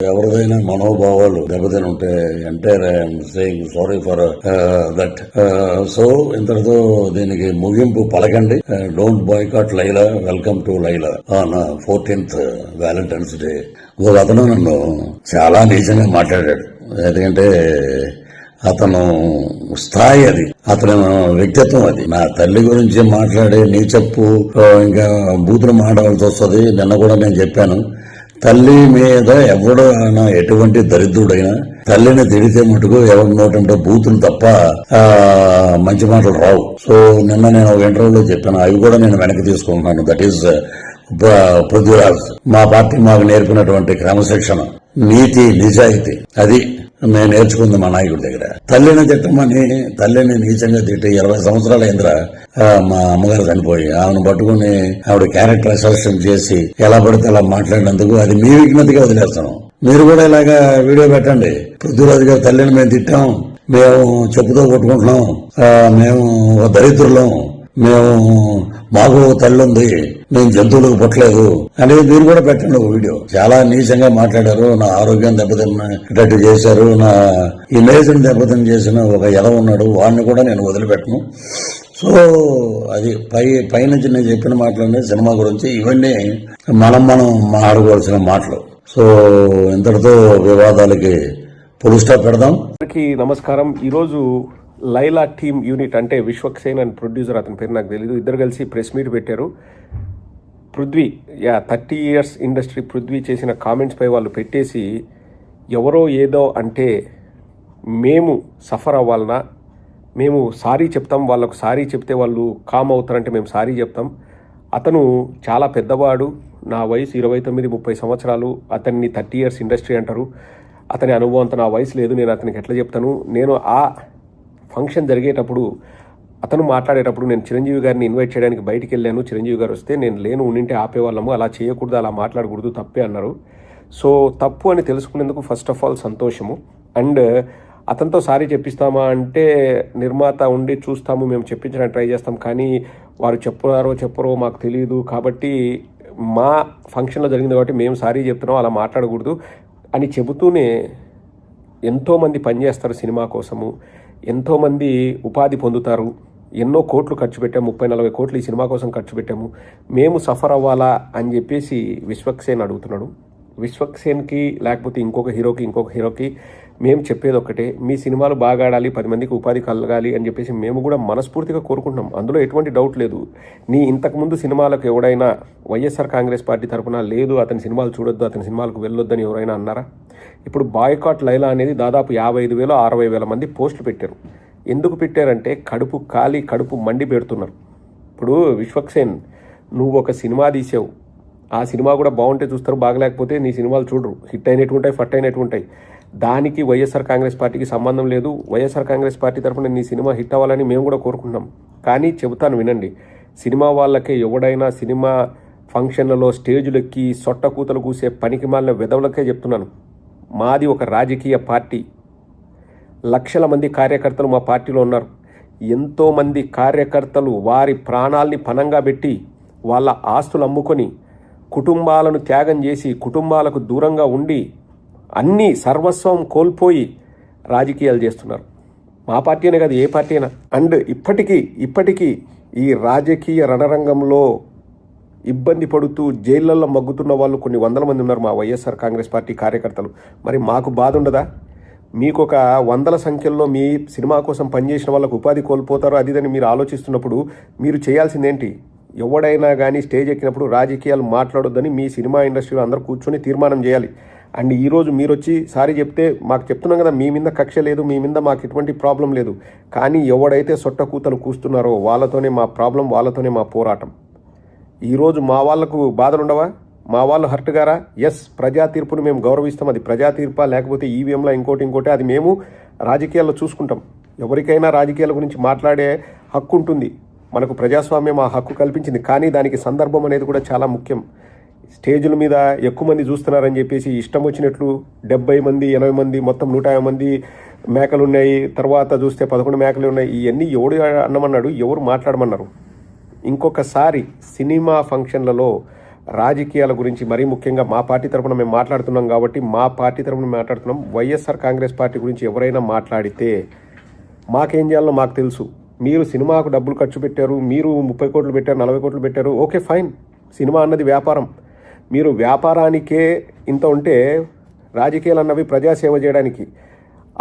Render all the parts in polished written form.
ఎవరిదైనా మనోభావాలు దెబ్బతిని ఉంటే entire I'm saying sorry for that. So ఇంతటితో దీనికి ముగింపు పలకండి. Don't boycott Laila, welcome to Laila on 14th Valentine's day. ఒక అతను నన్ను చాలా నీచంగా మాట్లాడాడు. ఎందుకంటే అతను స్థాయి అది, అతను వ్యక్తిత్వం అది. నా తల్లి గురించి మాట్లాడే నీచప్పు ఇంకా బూతులు మాట్లాడాల్సి వస్తుంది. నిన్న కూడా నేను చెప్పాను, తల్లి మీద ఎవడైనా ఎటువంటి దరిద్రుడైనా తల్లిని తిడితే మటుకు ఎవరి నోటంటే బూతులు తప్ప మంచి మాటలు రావు. సో నిన్న నేను ఒక ఇంటర్వ్యూలో చెప్పాను, అవి కూడా నేను వెనక్కి తీసుకుంటున్నాను. That is Prithviraj. మా పార్టీ మాకు నేర్పినటువంటి క్రమశిక్షణ, నీతి, నిజాయితీ, అది నేను నేర్చుకుంది మా నాయకుడి దగ్గర. తల్లిని తిట్టమని, తల్లిని నీచంగా తిట్టి 20 సంవత్సరాల అయిందిరా. మా అమ్మగారు చనిపోయి ఆమెను పట్టుకుని ఆవిడ క్యారెక్టర్ అసెసినేట్ చేసి ఎలా పడితే అలా మాట్లాడినందుకు అది మీ విజ్ఞతగా వదిలేస్తాను. మీరు కూడా ఇలాగా వీడియో పెట్టండి. పృథ్వీరాజు గారు తల్లిని మేము తిట్టాం, మేము చెప్పుతో కొట్టుకుంటున్నాం, మేము దరిద్రులం, మాకు తల్లి ఉంది, నేను జంతువులకు పుట్టలేదు అనేది మీరు కూడా పెట్టండి ఒక వీడియో. చాలా నీచంగా మాట్లాడారు, నా ఆరోగ్యం దెబ్బతిన్నట్టు చేశారు, నా ఇమేజ్ దెబ్బతిని చేసిన ఒక ఎదవ ఉన్నాడు, వాడిని కూడా నేను వదిలిపెట్టను. సో అది పైనుంచి నేను చెప్పిన మాటలన్నీ సినిమా గురించి, ఇవన్నీ మనం మాట్లాడుకోవాల్సిన మాటలు. సో ఇంతటితో వివాదాలకి ఫుల్ స్టాప్ పెడదాం. నమస్కారం. ఈరోజు లైలా టీమ్ యూనిట్ అంటే విశ్వక్సేన్ అండ్ ప్రొడ్యూసర్, అతని పేరు నాకు తెలియదు, ఇద్దరు కలిసి ప్రెస్ మీట్ పెట్టారు. పృథ్వీ 30 years ఇండస్ట్రీ పృథ్వీ చేసిన కామెంట్స్ పై వాళ్ళు పెట్టేసి, ఎవరో ఏదో అంటే మేము సఫర్ అవ్వాలనా, మేము సారీ చెప్తాం, వాళ్ళకు సారీ చెప్తే వాళ్ళు కామ్ అవుతారంటే మేము సారీ చెప్తాం. అతను చాలా పెద్దవాడు, నా వయసు 29-30 సంవత్సరాలు, అతన్ని 30 years ఇండస్ట్రీ అంటారు. అతని అనుభవం అంత నా వయసు లేదు, నేను అతనికి ఎట్లా చెప్తాను. నేను ఆ ఫంక్షన్ జరిగేటప్పుడు, అతను మాట్లాడేటప్పుడు నేను చిరంజీవి గారిని ఇన్వైట్ చేయడానికి బయటికి వెళ్ళాను. చిరంజీవి గారు వస్తే నేను లేను, ఉండింటే ఆపేవాళ్ళము, అలా చేయకూడదు, అలా మాట్లాడకూడదు, తప్పే అన్నారు. సో తప్పు అని తెలుసుకునేందుకు ఫస్ట్ ఆఫ్ ఆల్ సంతోషము. అండ్ అతనితో సారీ చెప్పిస్తామా అంటే, నిర్మాత ఉండి చూస్తాము, మేము చెప్పించడానికి ట్రై చేస్తాం, కానీ వారు చెప్పరో మాకు తెలియదు, కాబట్టి మా ఫంక్షన్లో జరిగింది కాబట్టి మేము సారీ చెప్తున్నాం, అలా మాట్లాడకూడదు అని చెబుతూనే ఎంతోమంది పనిచేస్తారు సినిమా కోసము, ఎంతోమంది ఉపాధి పొందుతారు, ఎన్నో కోట్లు ఖర్చు పెట్టాము, 30-40 కోట్లు ఈ సినిమా కోసం ఖర్చు పెట్టాము, మేము సఫర్ అవ్వాలా అని చెప్పేసి విశ్వక్సేన్ అడుగుతున్నాడు. విశ్వక్సేన్కి లేకపోతే ఇంకొక హీరోకి మేము చెప్పేది ఒక్కటే, మీ సినిమాలు బాగా ఆడాలి, 10 మందికి ఉపాధి కలగాలి అని చెప్పేసి మేము కూడా మనస్ఫూర్తిగా కోరుకుంటున్నాం. అందులో ఎటువంటి డౌట్ లేదు. ఇంతకుముందు సినిమాలకు ఎవడైనా వైఎస్ఆర్ కాంగ్రెస్ పార్టీ తరఫున లేదు అతని సినిమాలు చూడొద్దు, అతని సినిమాలకు వెళ్ళొద్దని ఎవరైనా అన్నారా? ఇప్పుడు బాయ్కాట్ లైలా అనేది దాదాపు 55,000-60,000 మంది పోస్టులు పెట్టారు. ఎందుకు పెట్టారంటే కడుపు మండి పెడుతున్నారు. ఇప్పుడు విశ్వక్సేన్, నువ్వు ఒక సినిమా తీసావు, ఆ సినిమా కూడా బాగుంటే చూస్తారు, బాగలేకపోతే నీ సినిమాలు చూడరు, హిట్ అయినట్టు ఉంటాయి, ఫట్ అయినట్టు ఉంటాయి. దానికి వైఎస్ఆర్ కాంగ్రెస్ పార్టీకి సంబంధం లేదు. వైఎస్ఆర్ కాంగ్రెస్ పార్టీ తరఫున నీ సినిమా హిట్ అవ్వాలని మేము కూడా కోరుకుంటున్నాం. కానీ చెబుతాను వినండి, సినిమా వాళ్ళకే ఎవడైనా సినిమా ఫంక్షన్లలో స్టేజ్లు ఎక్కి సొట్ట కూతలు కూసే పనికి మాలిన వెధవులకే చెప్తున్నాను, మాది ఒక రాజకీయ పార్టీ. లక్షల మంది కార్యకర్తలు మా పార్టీలో ఉన్నారు. ఎంతోమంది కార్యకర్తలు వారి ప్రాణాల్ని పణంగా పెట్టి, వాళ్ళ ఆస్తులు అమ్ముకొని, కుటుంబాలను త్యాగం చేసి, కుటుంబాలకు దూరంగా ఉండి, అన్నీ సర్వస్వం కోల్పోయి రాజకీయాలు చేస్తున్నారు. మా పార్టీ అనే కాదు, ఏ పార్టీ అయినా. అండ్ ఇప్పటికీ ఈ రాజకీయ రణరంగంలో ఇబ్బంది పడుతూ జైళ్లలో మగ్గుతున్న వాళ్ళు కొన్ని 100 మంది ఉన్నారు, మా వైఎస్ఆర్ కాంగ్రెస్ పార్టీ కార్యకర్తలు. మరి మాకు బాధ ఉండదా? మీకు ఒక 100 సంఖ్యలో మీ సినిమా కోసం పనిచేసిన వాళ్ళకు ఉపాధి కోల్పోతారో అదిదని మీరు ఆలోచిస్తున్నప్పుడు మీరు చేయాల్సిందేంటి? ఎవడైనా కానీ స్టేజ్ ఎక్కినప్పుడు రాజకీయాలు మాట్లాడొద్దని మీ సినిమా ఇండస్ట్రీలో అందరూ కూర్చొని తీర్మానం చేయాలి. అండ్ ఈరోజు మీరు వచ్చి సారీ చెప్తే, మాకు చెప్తున్నాం కదా, మీ మీద కక్ష లేదు, మీ మీద మాకు ఎటువంటి ప్రాబ్లం లేదు, కానీ ఎవడైతే సొట్ట కూతలు కూస్తున్నారో వాళ్ళతోనే మా ప్రాబ్లం, వాళ్ళతోనే మా పోరాటం. ఈరోజు మా వాళ్లకు బాధలు ఉండవా? మా వాళ్ళు హర్ట్ గారా? ఎస్, ప్రజా తీర్పును మేము గౌరవిస్తాం. అది ప్రజా తీర్పా లేకపోతే ఈవీఎంలో ఇంకోటి అది మేము రాజకీయాల్లో చూసుకుంటాం. ఎవరికైనా రాజకీయాల గురించి మాట్లాడే హక్కు ఉంటుంది, మనకు ప్రజాస్వామ్యం ఆ హక్కు కల్పించింది. కానీ దానికి సందర్భం అనేది కూడా చాలా ముఖ్యం. స్టేజ్ల మీద ఎక్కువ మంది చూస్తున్నారని చెప్పేసి ఇష్టం వచ్చినట్లు 70 మంది 80 మంది మొత్తం 150 మంది మేకలు ఉన్నాయి, తర్వాత చూస్తే 11 మేకలు ఉన్నాయి, ఇవన్నీ ఎవడు అన్నమన్నాడు, ఎవరు మాట్లాడమన్నారు? ఇంకొకసారి సినిమా ఫంక్షన్లలో రాజకీయాల గురించి మరీ ముఖ్యంగా మా పార్టీ తరఫున మేము మాట్లాడుతున్నాం కాబట్టి మా పార్టీ తరఫున మాట్లాడుతున్నాం. వైఎస్ఆర్ కాంగ్రెస్ పార్టీ గురించి ఎవరైనా మాట్లాడితే మాకేం చేయాలో మాకు తెలుసు. మీరు సినిమాకు డబ్బులు ఖర్చు పెట్టారు, మీరు 30 కోట్లు పెట్టారు, 40 కోట్లు పెట్టారు, ఓకే ఫైన్. సినిమా అన్నది వ్యాపారం. మీరు వ్యాపారానికే ఇంత ఉంటే రాజకీయాలు అన్నవి ప్రజాసేవ చేయడానికి,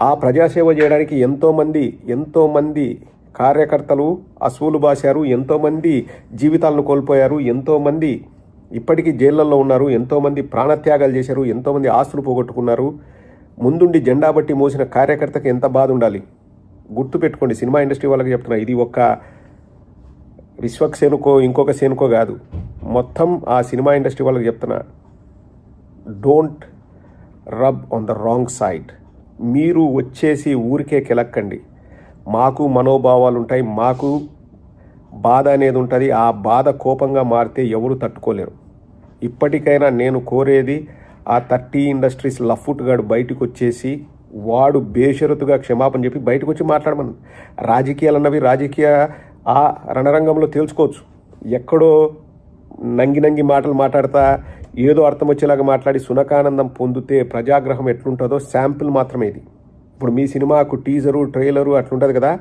ఆ ప్రజాసేవ చేయడానికి ఎంతోమంది కార్యకర్తలు అసువులు బాశారు, ఎంతోమంది జీవితాలను కోల్పోయారు, ఎంతోమంది ఇప్పటికీ జైళ్ళల్లో ఉన్నారు, ఎంతోమంది ప్రాణత్యాగాలు చేశారు, ఎంతోమంది ఆస్తులు పోగొట్టుకున్నారు. ముందుండి జెండా బట్టి మోసిన కార్యకర్తకి ఎంత బాధ ఉండాలి గుర్తుపెట్టుకోండి. సినిమా ఇండస్ట్రీ వాళ్ళకి చెప్తున్నా, ఇది ఒక్క విశ్వక్సేనుకో ఇంకొక సేనుకో కాదు, మొత్తం ఆ సినిమా ఇండస్ట్రీ వాళ్ళకి చెప్తున్నా, don't rub on the wrong side. మీరు వచ్చేసి ఊరికే కెలక్కండి. మాకు మనోభావాలు ఉంటాయి, మాకు బాధ అనేది ఉంటుంది. ఆ బాధ కోపంగా మారితే ఎవరు తట్టుకోలేరు. ఇప్పటికైనా నేను కోరేది ఆ 30 ఇండస్ట్రీస్ లఫ్ట్ గాడు బయటకు వచ్చేసి వాడు బేషరతుగా క్షమాపణ చెప్పి బయటకు వచ్చి మాట్లాడమని. రాజకీయాలు అన్నవి రాజకీయ ఆ రణరంగంలో తేల్చుకోవచ్చు. ఎక్కడో నంగి మాటలు మాట్లాడతా ఏదో అర్థం వచ్చేలాగా మాట్లాడి సునకానందం పొందితే ప్రజాగ్రహం ఎట్లుంటుందో శాంపిల్ మాత్రమే ఇది. ఇప్పుడు మీ సినిమాకు టీజరు ట్రైలరు అట్లుంటుంది కదా,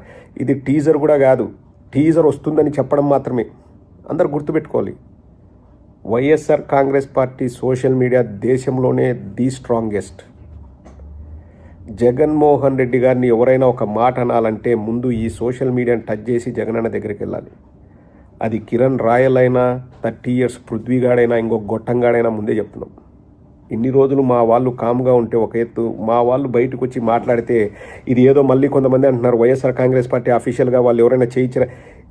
ఇది టీజర్ కూడా కాదు, టీజర్ వస్తుందని చెప్పడం మాత్రమే. అందరు గుర్తుపెట్టుకోవాలి. YSR Congress party social media దేశంలోనే ది స్ట్రాంగెస్ట్. జగన్మోహన్ రెడ్డి గారిని ఎవరైనా ఒక మాట అనాలంటే ముందు ఈ సోషల్ మీడియాని టచ్ చేసి జగనన్న దగ్గరికి వెళ్ళాలి. అది కిరణ్ రాయల్ అయినా 30 ఇయర్స్ పృథ్వీగాడైనా ఇంకొక గొట్టంగాడైనా ముందే చెప్తున్నాం. ఇన్ని రోజులు మా వాళ్ళు కామ్గా ఉంటే ఒక ఎత్తు, మా వాళ్ళు బయటకు వచ్చి మాట్లాడితే ఇది ఏదో మళ్ళీ కొంతమంది అంటున్నారు వైఎస్ఆర్ కాంగ్రెస్ పార్టీ అఫీషియల్గా వాళ్ళు ఎవరైనా చేయించారా.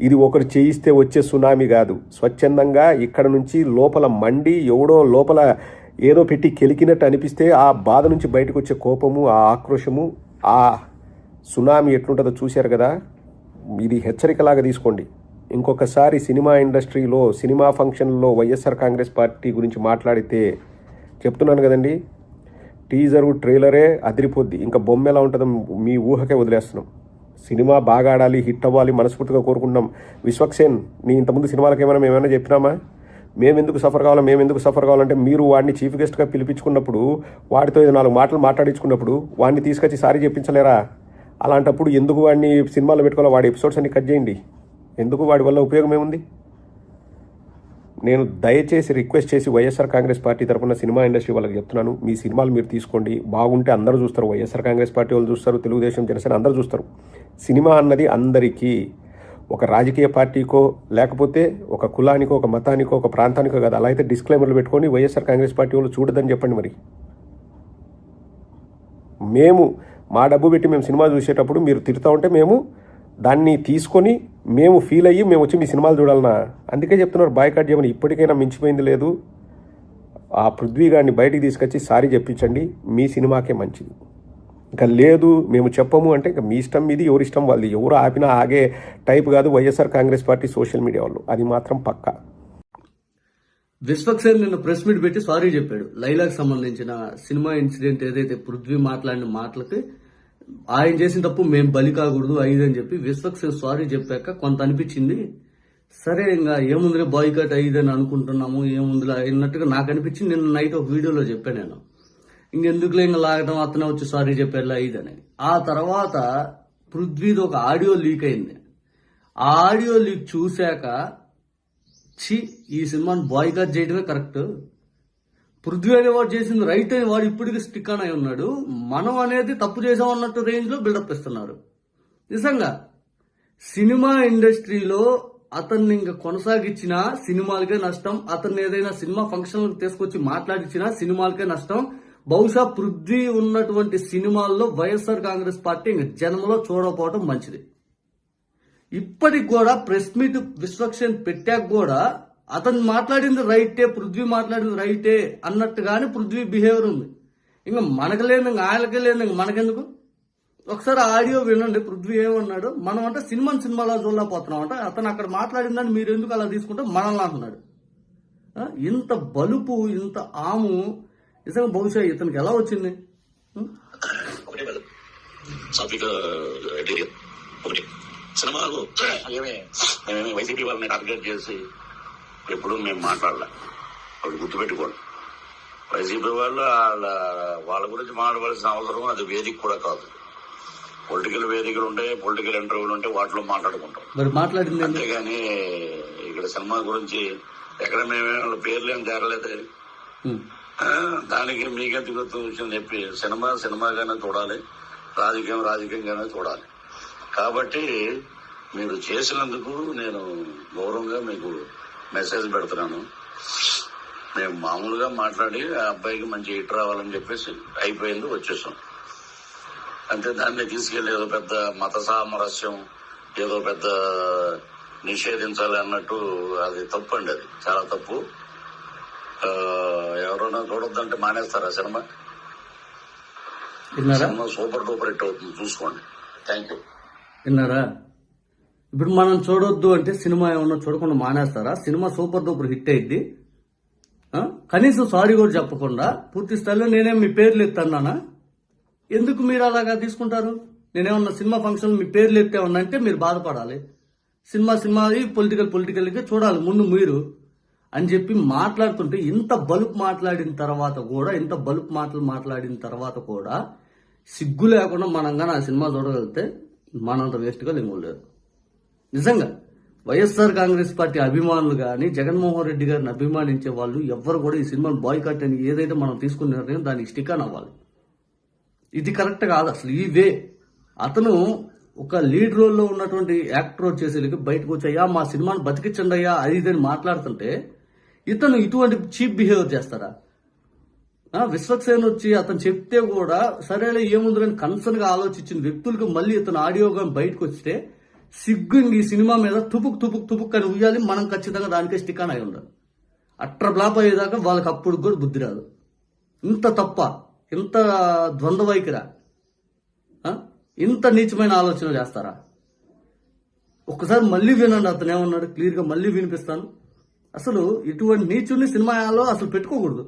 ఇది ఒకరు చేయిస్తే వచ్చే సునామీ కాదు. స్వచ్ఛందంగా ఇక్కడ నుంచి లోపల మండి ఎవడో లోపల ఏదో పెట్టి కెలికినట్టు అనిపిస్తే ఆ బాధ నుంచి బయటకు వచ్చే కోపము, ఆ ఆక్రోశము, ఆ సునామీ ఎట్లుంటుందో చూశారు కదా. ఇది హెచ్చరికలాగా తీసుకోండి. ఇంకొకసారి సినిమా ఇండస్ట్రీలో సినిమా ఫంక్షన్లో వైఎస్ఆర్ కాంగ్రెస్ పార్టీ గురించి మాట్లాడితే చెప్తున్నాను కదండి, టీజరు ట్రైలరే అదిరిపోద్ది. ఇంకా బొమ్మ ఎలా ఉంటుందో మీ ఊహకే వదిలేస్తున్నాం. సినిమా బాగా ఆడాలి, హిట్ అవ్వాలి మనస్ఫూర్తిగా కోరుకుంటున్నాం. విశ్వక్సేన్ నీ ఇంతకుముందు సినిమాలకు ఏమైనా చెప్పినామా? మేమెందుకు సఫర్ కావాలంటే మీరు వాడిని చీఫ్ గెస్ట్గా పిలిపించుకున్నప్పుడు వాడితో 4 మాటలు మాట్లాడించుకున్నప్పుడు వాడిని తీసుకొచ్చి సారీ చెప్పించలేరా? అలాంటప్పుడు ఎందుకు వాడిని సినిమాలో పెట్టుకోవాలి? వాడి ఎపిసోడ్స్ అన్ని కట్ చేయండి. ఎందుకు? వాడి వల్ల ఉపయోగం ఏముంది? నేను దయచేసి రిక్వెస్ట్ చేసి వైఎస్ఆర్ కాంగ్రెస్ పార్టీ తరఫున సినిమా ఇండస్ట్రీ వాళ్ళకి చెప్తున్నాను, మీ సినిమాలు మీరు తీసుకోండి, బాగుంటే అందరూ చూస్తారు. వైఎస్ఆర్ కాంగ్రెస్ పార్టీ వాళ్ళు చూస్తారు, తెలుగుదేశం జనసేన అందరూ చూస్తారు. సినిమా అన్నది అందరికీ, ఒక రాజకీయ పార్టీకో లేకపోతే ఒక కులానికో ఒక మతానికో ఒక ప్రాంతానికో కాదు. అలా అయితే డిస్క్లైమర్లు పెట్టుకొని వైఎస్ఆర్ కాంగ్రెస్ పార్టీ వాళ్ళు చూడదని చెప్పండి. మరి మేము మా డబ్బు పెట్టి మేము సినిమా చూసేటప్పుడు మీరు తిడుతూ ఉంటే మేము దాన్ని తీసుకొని మేము ఫీల్ అయ్యి మేము వచ్చి మీ సినిమాలు చూడాలన్నా? అందుకే చెప్తున్నారు బాయ్కాట్ చేయమని. ఇప్పటికైనా మించిపోయింది లేదు. ఆ పృథ్వీ గారిని బయటికి తీసుకొచ్చి సారీ చెప్పించండి, మీ సినిమాకే మంచిది. ఇంకా లేదు మేము చెప్పము అంటే ఇంకా మీ ఇష్టం, మీది, ఎవరి ఇష్టం వాళ్ళది. ఎవరు ఆపినా ఆగే టైప్ కాదు YSR Congress party social media వాళ్ళు, అది మాత్రం పక్కా. విశ్వక్సేన్ నిన్న ప్రెస్ మీట్ పెట్టి సారీ చెప్పాడు. లైలాకి సంబంధించిన సినిమా ఇన్సిడెంట్ ఏదైతే పృథ్వీ మాట్లాడిన మాటలకి ఆయన చేసిన తప్పు మేము బలి కాకూడదు అని చెప్పి విశ్వక్సేన్ సారీ చెప్పాక కొంత అనిపించింది. సరే ఇంకా ఏముందిలే బాయ్కాట్ అని అనుకుంటున్నాము, ఏముందిలే అన్నట్టుగా నాకు అనిపించింది. నిన్న నైట్ ఒక వీడియోలో చెప్పాను నేను, ఇంకెందుకులే ఇంకా లాగడం, అతనే వచ్చి సారీ చెప్పారు అని. ఆ తర్వాత పృథ్వీది ఒక ఆడియో లీక్ అయింది. ఆ ఆడియో లీక్ చూశాక ఈ సినిమాని బాయ్కాట్ చేయడమే కరెక్ట్, పృథ్వీ అనేవాడు చేసింది రైట్ అని వాడు ఇప్పటికీ స్టిక్ అని ఉన్నాడు, మనం అనేది తప్పు చేసామన్నట్టు రేంజ్ లో బిల్డప్ ఇస్తున్నారు. నిజంగా సినిమా ఇండస్ట్రీలో అతన్ని ఇంకా కొనసాగించినా సినిమాలకే నష్టం, అతన్ని ఏదైనా సినిమా ఫంక్షన్లకు తీసుకొచ్చి మాట్లాడించినా సినిమాలకే నష్టం. బహుశా పృథ్వీ ఉన్నటువంటి సినిమాల్లో వైఎస్ఆర్ కాంగ్రెస్ పార్టీ ఇంక జన్మలో చూడకపోవడం మంచిది. ఇప్పటికి కూడా ప్రెస్ మీట్ విశ్వక్సేన్ పెట్టాక కూడా అతను మాట్లాడింది రైటే, పృథ్వీ మాట్లాడింది రైటే అన్నట్టుగానే పృథ్వీ బిహేవియర్ ఉంది. ఇంకా మనకు లేదు, ఇంకా ఆయనకే లేదు, ఇంకా మనకెందుకు? ఒకసారి ఆడియో వినండి పృథ్వీ ఏమన్నాడు. మనం అంటే సినిమాలో చూడలేకపోతున్నాం అంటే అతను అక్కడ మాట్లాడిందని మీరు ఎందుకు అలా తీసుకుంటే మనల్ని అంటున్నాడు. ఇంత బలుపు, ఇంత ఆము నిజంగా బహుశా ఇతనికి ఎలా వచ్చింది? సినిమాలు వైసీపీ వాళ్ళని టార్గెట్ చేసి ఎప్పుడు మేము మాట్లాడలే. ఒకటి గుర్తుపెట్టుకోండి. వైసీపీ వాళ్ళు వాళ్ళ గురించి మాట్లాడవలసిన అవసరం అది వేదిక కూడా కాదు. పొలిటికల్ వేదికలు ఉంటాయి, పొలిటికల్ ఇంటర్వ్యూలు ఉంటాయి, వాటిలో మాట్లాడుకుంటాం. మరి మాట్లాడింది ఏంది? అంతేగాని ఇక్కడ సినిమా గురించి ఎక్కడ మేమే వాళ్ళ పేర్లు ఏం తేరలేదు. దానికి మీకెంత గుర్తు విషయం చెప్పి సినిమాగానే చూడాలి, రాజకీయంగానే చూడాలి. కాబట్టి మీరు చేసినందుకు నేను గౌరవంగా మీకు మెసేజ్ పెడుతున్నాను. మేము మామూలుగా మాట్లాడి ఆ అబ్బాయికి మంచి హిట్ రావాలని చెప్పేసి అయిపోయింది, వచ్చేసాం అంతే. దాన్ని తీసుకెళ్లి ఏదో పెద్ద మత సామరస్యం, ఏదో పెద్ద నిషేధించాలి అన్నట్టు అది తప్పు అండి. అది చాలా తప్పు. ఎవరైనా చూడొద్దంటే మానేస్తారా cinema? Cinema super duper hit అవుతుంది, చూసుకోండి. Thank you. విన్నారా? ఇప్పుడు మనం చూడొద్దు అంటే సినిమా ఏమన్నా చూడకుండా మానేస్తారా? సినిమా సూపర్ డూపర్ హిట్ అయింది, కనీసం సారీ కూడా చెప్పకుండా పూర్తి స్థాయిలో నేనేం మీ పేర్లు ఎత్తన్నానా? ఎందుకు మీరు అలాగా తీసుకుంటారు? నేనేమన్నా సినిమా ఫంక్షన్ మీ పేర్లు ఎత్తేమన్నంటే మీరు బాధపడాలి. సినిమాది పొలిటికల్గా చూడాలి ముందు మీరు అని చెప్పి మాట్లాడుతుంటే, ఇంత బలుపు మాట్లాడిన తర్వాత కూడా సిగ్గు లేకుండా మనంగా నా సినిమా చూడగలిగితే మనంత వేస్ట్గా లేరు. నిజంగా వైఎస్ఆర్ కాంగ్రెస్ పార్టీ అభిమానులు కానీ, జగన్మోహన్ రెడ్డి గారిని అభిమానించే వాళ్ళు ఎవ్వరు కూడా ఈ సినిమాను బాయ్కాట్ అని ఏదైతే మనం తీసుకున్న నిర్ణయం దానికి స్టిక్ ఆన్ అవ్వాలి. ఇది కరెక్ట్ కాదు అసలు. ఈ వే అతను ఒక లీడ్ రోల్లో ఉన్నటువంటి యాక్టర్ వచ్చేసరికి బయటకు వచ్చాయా మా సినిమాను బతికించండి అయ్యా అది ఇదని మాట్లాడుతుంటే ఇతను ఇటువంటి చీప్ బిహేవియర్ చేస్తారా? విశ్వక్సేన్ వచ్చి అతను చెప్తే కూడా సరేలే ఏముందని కన్సర్న్ గా ఆలోచించిన వ్యక్తులకు మళ్ళీ ఇతను ఆడియోగా బయటకు వస్తే సిగ్గు ఈ సినిమా మీద తుపుక్ అని ఉయ్యాలి. మనం ఖచ్చితంగా దానికే స్టిక్ అని అయి ఉండాలి. అట్ర బ్లాప్ అయ్యేదాకా వాళ్ళకి అప్పుడు కూడా బుద్ధి రాదు. ఇంత తప్ప, ఇంత ద్వంద్వ వైఖరా, ఇంత నీచమైన ఆలోచన చేస్తారా? ఒక్కసారి మళ్ళీ వినండి. అతను ఏమన్నాడు క్లియర్ గా మళ్ళీ వినిపిస్తాను. అసలు ఇటువంటి నీచుని సినిమాలో అసలు పెట్టుకోకూడదు.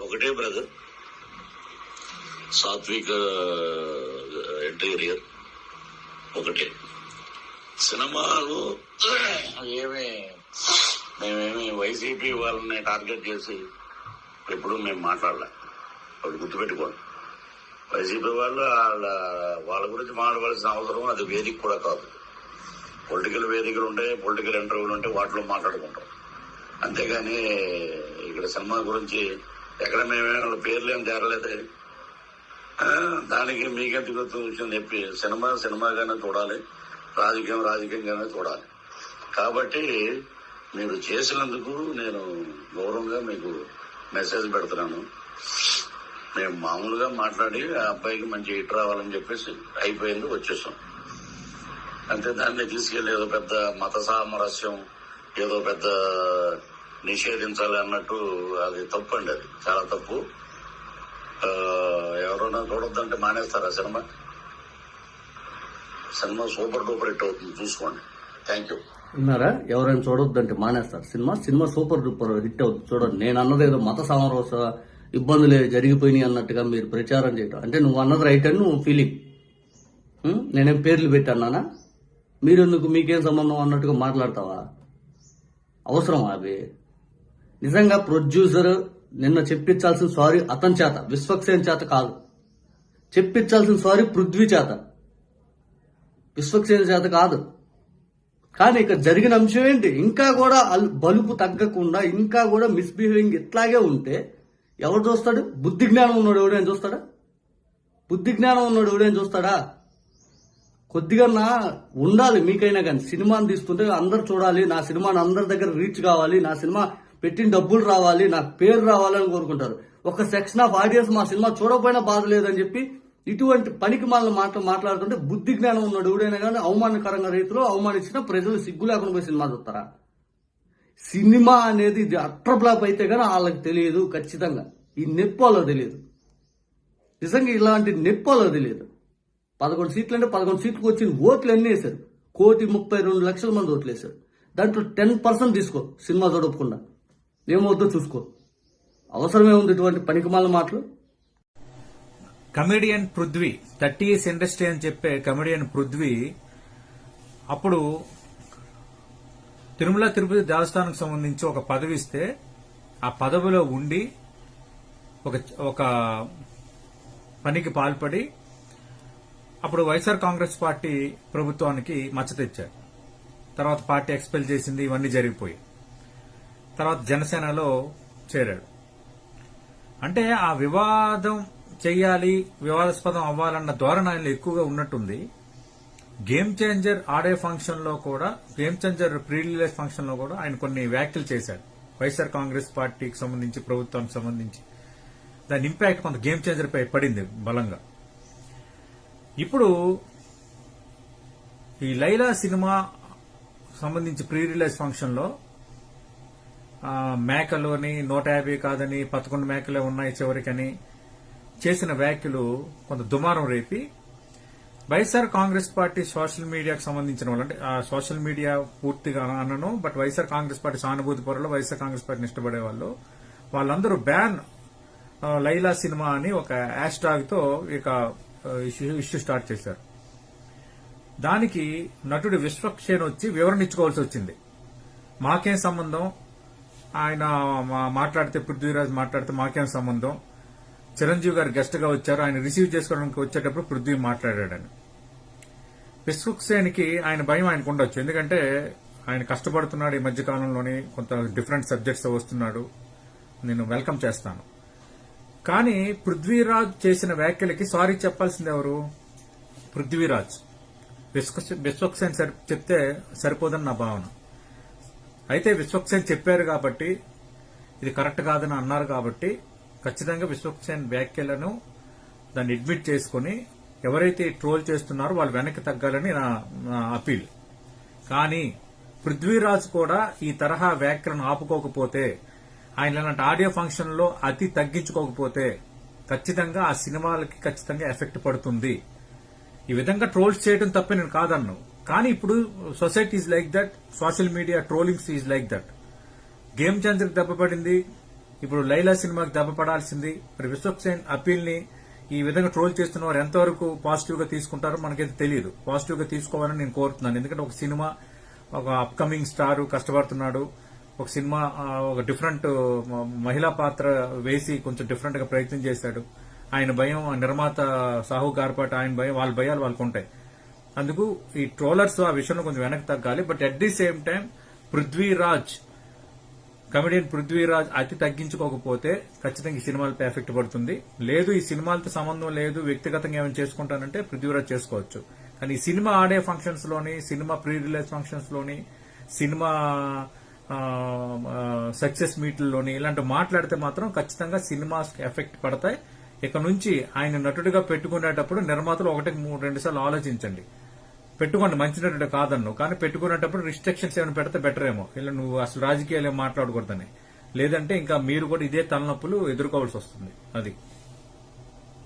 ఒకటే బ్రదర్, సాత్విక ఇంటీరియర్ ఒకటే. సినిమాలు మేమేమి వైసీపీ వాళ్ళని టార్గెట్ చేసి ఎప్పుడు మేము మాట్లాడలే. ఒకటి గుర్తుపెట్టుకోండి. వైసీపీ వాళ్ళు వాళ్ళ గురించి మాట్లాడవలసిన అవసరం అది వేదిక కూడా కాదు. పొలిటికల్ వేదికలు ఉంటాయి, పొలిటికల్ ఇంటర్వ్యూలు ఉంటాయి, వాటిలో మాట్లాడుకుంటాం. అంతేగాని ఇక్కడ సినిమా గురించి ఎక్కడ మేమే వాళ్ళ పేర్లు ఏం తేరలేదు. దానికి మీకెంత గుర్తు విషయం చెప్పి సినిమాగానే చూడాలి, రాజకీయంగానే చూడాలి. కాబట్టి మీరు చేసినందుకు నేను గౌరవంగా మీకు మెసేజ్ పెడుతున్నాను. మేము మామూలుగా మాట్లాడి ఆ అబ్బాయికి మంచి హిట్ రావాలని చెప్పేసి అయిపోయింది, వచ్చేసాం అంతే. దాన్ని తీసుకెళ్లి ఏదో పెద్ద మత సామరస్యం, ఏదో పెద్ద నిషేధించాలి అన్నట్టు అది తప్పు అండి. అది చాలా తప్పు. ఎవరైనా చూడొద్దంటే మానేస్తారా సినిమా? సూపర్ డూపర్ హిట్ అవుతుంది, చూసుకోండి. Thank you. విన్నారా? ఎవరైనా చూడొద్దంటే మానేస్తారు సినిమా సూపర్ డూపర్ హిట్ అవుతుంది. చూడండి, నేను అన్నది ఏదో మత సామరస్య ఇబ్బందులు జరిగిపోయినాయి అన్నట్టుగా మీరు ప్రచారం చేయటం అంటే నువ్వు అన్నది రైట్ అని నువ్వు ఫీలింగ్. నేనేం పేర్లు పెట్టానా? మీరెందుకు మీకేం సంబంధం అన్నట్టుగా మాట్లాడతావా? అవసరం అవి? నిజంగా ప్రొడ్యూసర్ నిన్న చెప్పించాల్సిన సారీ అతని చేత, విశ్వక్సేన్ చేత కాదు. చెప్పించాల్సిన సారీ పృథ్వీ చేత, విశ్వక్సేన్ చేత కాదు. కానీ ఇక్కడ జరిగిన అంశం ఏంటి? ఇంకా కూడా బలుపు తగ్గకుండా ఇంకా కూడా మిస్బిహేవింగ్ ఇట్లాగే ఉంటే ఎవరు చూస్తాడు? బుద్ధి జ్ఞానం ఉన్నాడు ఎవడేం చూస్తాడా? కొద్దిగా ఉండాలి మీకైనా కానీ. సినిమాని తీస్తుంటే అందరు చూడాలి, నా సినిమాని అందరి దగ్గర రీచ్ కావాలి, నా సినిమా పెట్టిన డబ్బులు రావాలి, నాకు పేరు రావాలని కోరుకుంటారు. ఒక సెక్షన్ ఆఫ్ ఆడియన్స్ మా సినిమా చూడకపోయినా బాధ లేదని చెప్పి ఇటువంటి పనికి మాట్లాడుతుంటే బుద్ధి జ్ఞానం ఉన్నాడు ఎవడైనా కానీ అవమానకరంగా రీతిలో అవమానించిన ప్రజలు సిగ్గు లేకుండా పోయి సినిమా చూస్తారా? సినిమా అనేది ఇది అట్రబ్లాప్ అయితే కానీ వాళ్ళకి తెలియదు. ఖచ్చితంగా ఈ నెప్పాలో తెలియదు. నిజంగా ఇలాంటి నెప్పాలో తెలియదు. 11 సీట్లు అంటే 11 సీట్లకు వచ్చిన ఓట్లు ఎన్ని వేశారు? 1,32,00,000 మంది ఓట్లు వేశారు. దాంట్లో 10% తీసుకో సినిమా చూడకుండా, ఏమవుద్దో చూసుకో. అవసరమే ఉంది ఇటువంటి పనికిమాల మాటలు. కమెడియన్ పృథ్వీ 30 years ఇండస్ట్రీ అని చెప్పే కమెడియన్ పృథ్వీ అప్పుడు తిరుమల తిరుపతి దేవస్థానానికి సంబంధించి ఒక పదవి ఇస్తే ఆ పదవిలో ఉండి ఒక పనికి పాల్పడి అప్పుడు వైఎస్ఆర్ కాంగ్రెస్ పార్టీ ప్రభుత్వానికి మచ్చ తెచ్చారు. తర్వాత పార్టీ ఎక్స్పెల్ చేసింది, ఇవన్నీ జరిగిపోయి తర్వాత జనసేనలో చేరాడు. అంటే ఆ వివాదం చెయ్యాలి, వివాదాస్పదం అవ్వాలన్న ధోరణి ఆయనలో ఎక్కువగా ఉన్నట్టుంది. గేమ్ చేంజర్ ఆడే ఫంక్షన్ లో కూడా, game changer pre release function లో కూడా ఆయన కొన్ని వ్యాఖ్యలు చేశాడు వైఎస్ఆర్ కాంగ్రెస్ పార్టీకి సంబంధించి, ప్రభుత్వానికి సంబంధించి. దాని ఇంపాక్ట్ కొంత గేమ్ చేంజర్ పై పడింది బలంగా. ఇప్పుడు ఈ లైలా సినిమా సంబంధించి ప్రీ రిలీజ్ ఫంక్షన్ లో మేకలు అని 150 కాదని 11 మేకలే ఉన్నాయి చివరికని చేసిన వ్యాఖ్యలు కొంత దుమారం రేపి వైఎస్ఆర్ కాంగ్రెస్ పార్టీ సోషల్ మీడియాకు సంబంధించిన వాళ్ళు, అంటే ఆ సోషల్ మీడియా పూర్తిగా అనను, బట్ వైఎస్ఆర్ కాంగ్రెస్ పార్టీ సానుభూతి పరులు, వైఎస్ఆర్ కాంగ్రెస్ పార్టీని ఇష్టపడే వాళ్ళు, వాళ్ళందరూ బ్యాన్ లైలా సినిమా అని ఒక హ్యాష్ ట్యాగ్ తో ఇక ఇష్యూ స్టార్ట్ చేశారు. దానికి నటుడు విశ్వక్సేన్ వచ్చి వివరణ ఇచ్చుకోవాల్సి వచ్చింది. మాకేం సంబంధం, ఆయన మాట్లాడితే, పృథ్వీరాజ్ మాట్లాడితే మాకేం సంబంధం, చిరంజీవి గారు గెస్ట్ గా వచ్చారు, ఆయన రిసీవ్ చేసుకోవడానికి వచ్చేటప్పుడు పృథ్వీ మాట్లాడాడని. విశ్వక్సేన్కి ఆయన భయం ఆయనకు ఉండొచ్చు, ఎందుకంటే ఆయన కష్టపడుతున్నాడు ఈ మధ్య కాలంలోని, కొంత డిఫరెంట్ సబ్జెక్ట్స్ వస్తున్నాడు, నేను వెల్కమ్ చేస్తాను. కానీ పృథ్వీరాజ్ చేసిన వ్యాఖ్యలకి సారీ చెప్పాల్సింది ఎవరు? పృథ్వీరాజ్. విశ్వక్సేన్ చెప్తే సరిపోదని నా భావన. అయితే విశ్వక్సేన్ చెప్పారు కాబట్టి, ఇది కరెక్ట్ కాదని అన్నారు కాబట్టి ఖచ్చితంగా విశ్వక్సేన్ వ్యాఖ్యలను దాన్ని అడ్మిట్ చేసుకుని ఎవరైతే ట్రోల్ చేస్తున్నారో వాళ్ళు వెనక్కి తగ్గాలని నా అపీల్. కానీ పృథ్వీరాజ్ కూడా ఈ తరహా వ్యాఖ్యలను ఆపుకోకపోతే, ఆయన ఇలాంటి ఆడియో ఫంక్షన్ లో అతి తగ్గించుకోకపోతే ఖచ్చితంగా ఆ సినిమాలకి ఖచ్చితంగా ఎఫెక్ట్ పడుతుంది. ఈ విధంగా ట్రోల్స్ చేయడం తప్పే నేను కాదన్ను, కానీ ఇప్పుడు society is like that, social media trollings is like that. Game చేంజర్కి దెబ్బపడింది, ఇప్పుడు లైలా సినిమాకి దెబ్బపడాల్సింది. మరి విశ్వక్సేన్ అపీల్ ని ఈ విధంగా ట్రోల్ చేస్తున్న వారు ఎంతవరకు పాజిటివ్ గా తీసుకుంటారో మనకైతే తెలియదు. పాజిటివ్ గా తీసుకోవాలని నేను కోరుతున్నాను, ఎందుకంటే ఒక సినిమా, ఒక అప్కమింగ్ స్టార్ కష్టపడుతున్నాడు, ఒక సినిమా ఒక డిఫరెంట్ మహిళా పాత్ర వేసి కొంచెం డిఫరెంట్ గా ప్రయత్నం చేశాడు. ఆయన భయం, నిర్మాత సాహు గార్పాటి ఆయన భయం, వాళ్ళ భయాలు వాళ్ళకు ఉంటాయి. అందుకు ఈ ట్రోలర్స్ ఆ విషయంలో కొంచెం వెనక్కి తగ్గాలి. But at the same time Prithviraj, comedian Prithviraj అతి తగ్గించుకోకపోతే ఖచ్చితంగా ఈ సినిమాలపై ఎఫెక్ట్ పడుతుంది. లేదు ఈ సినిమాలతో సంబంధం లేదు, వ్యక్తిగతంగా ఏమైనా చేసుకుంటానంటే పృథ్వీరాజ్ చేసుకోవచ్చు. కానీ ఈ సినిమా ఆడే ఫంక్షన్స్ లోని, సినిమా ప్రీ రిలీజ్ ఫంక్షన్స్ లోని, సినిమా సక్సెస్ మీట్లలోని ఇలాంటి మాట్లాడితే మాత్రం ఖచ్చితంగా సినిమాస్ ఎఫెక్ట్ పడతాయి. ఇక నుంచి ఆయన నటుడిగా పెట్టుకునేటప్పుడు నిర్మాతలు 1-2 సార్లు ఆలోచించండి. పెట్టుకోండి, మంచి నటుడు కాదన్ను, కానీ పెట్టుకునేటప్పుడు రిస్ట్రిక్షన్స్ ఏమైనా పెడితే బెటర్ ఏమో. ఇలా నువ్వు అసలు రాజకీయాలు ఏం మాట్లాడకూడదని, లేదంటే ఇంకా మీరు కూడా ఇదే తలనొప్పులు ఎదుర్కోవాల్సి వస్తుంది. అది